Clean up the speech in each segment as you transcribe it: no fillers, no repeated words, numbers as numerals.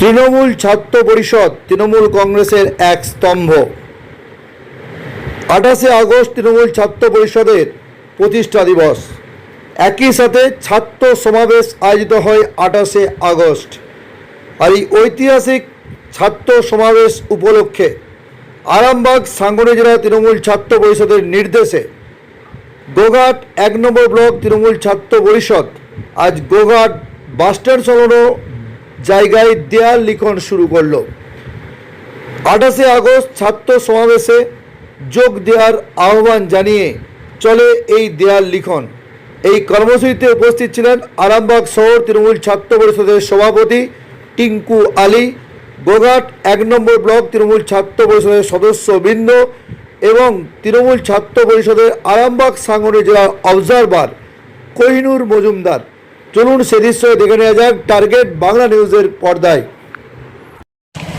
তৃণমূল ছাত্র পরিষদ তৃণমূল কংগ্রেসের এক স্তম্ভ। 28শে আগস্ট তৃণমূল ছাত্র পরিষদের প্রতিষ্ঠা দিবস। একই সাথে ছাত্র সমাবেশ আয়োজিত হয় 28শে আগস্ট। আর এই ঐতিহাসিক ছাত্র সমাবেশ উপলক্ষে আরামবাগ সাংগঠনিক জেলা তৃণমূল ছাত্র পরিষদের নির্দেশে গোঘাট 1 নম্বর ব্লক তৃণমূল ছাত্র পরিষদ আজ গোঘাট বাসস্ট্যান্ড সংলগ্ন জায়গায় দেয়াল লিখন শুরু করল। 28শে আগস্ট ছাত্র সমাবেশে যোগ দেওয়ার আহ্বান জানিয়ে চলে এই দেয়াল লিখন। এই কর্মসূচিতে উপস্থিত ছিলেন আরামবাগ শহর তৃণমূল ছাত্র পরিষদের সভাপতি টিঙ্কু আলী, গোঘাট 1 নম্বর ব্লক তৃণমূল ছাত্র পরিষদের সদস্যবৃন্দ এবং তৃণমূল ছাত্র পরিষদের আরামবাগ সাংগঠনিক জেলার অবজারভার কোহিনুর মজুমদার। চলুন সে দৃশ্য দেখে নেওয়া যাক টার্গেট বাংলা নিউজের পর্দায়।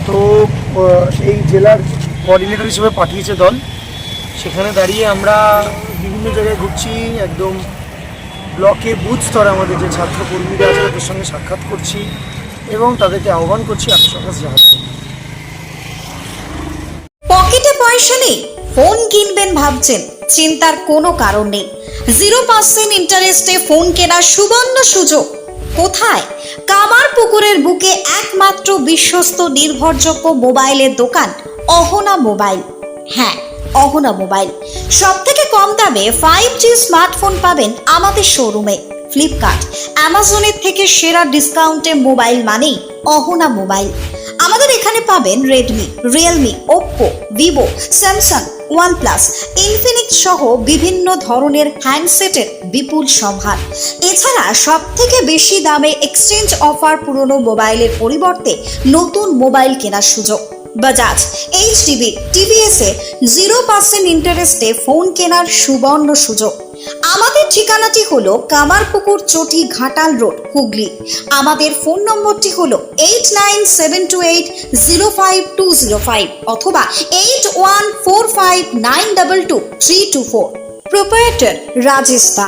তো এই জেলার কোঅর্ডিনেটর হিসেবে পাঠিয়েছে দল, সেখানে দাঁড়িয়ে আমরা বিভিন্ন জায়গায় ঘুরছি, একদম ব্লকে বুথ স্তরে আমাদের যে ছাত্র কর্মীরা আছে তাদের সঙ্গে সাক্ষাৎ করছি এবং তাদেরকে আহ্বান করছি আপনার কাছে যাওয়ার জন্য। পকেটে পয়সা নেই, ফোন কিনবেন ভাবছেন, চিন্তার কোনো কারণ নেই। 0% ইন্টারেস্টে ফোন কেনার সুবর্ণ সুযোগ। কোথায়? কামারপুকুরের বুকে একমাত্র বিশ্বস্ত নির্ভরযোগ্য মোবাইলের দোকান অহনা মোবাইল। হ্যাঁ, অহনা মোবাইল। সব থেকে কম দামে 5G স্মার্টফোন পাবেন আমাদের শোরুমে। ফ্লিপকার্ট, অ্যামাজনের থেকে সেরা ডিসকাউন্টে মোবাইল মানেই অহনা মোবাইল। আমাদের এখানে পাবেন Redmi, Realme, Oppo, Vivo, Samsung, OnePlus, Infinix সহ বিভিন্ন ধরনের হ্যান্ডসেটের বিপুল সম্ভার। এছাড়া সব থেকে বেশি দামে এক্সচেঞ্জ অফার, পুরনো মোবাইলের পরিবর্তে নতুন মোবাইল কেনার সুযোগ। বাজাজ, এইচডিবি, টিভিএসে 0% ইন্টারেস্টে ফোন কেনার সুবর্ণ সুযোগ। আমাদের ঠিকানাটি হলো কামারপুকুর চটি, ঘাটাল রোড, হুগলি। আমাদের ফোন নম্বরটি হলো 8972805205 অথবা 8145922324। প্রোপ্রাইটার রাজেশ দা।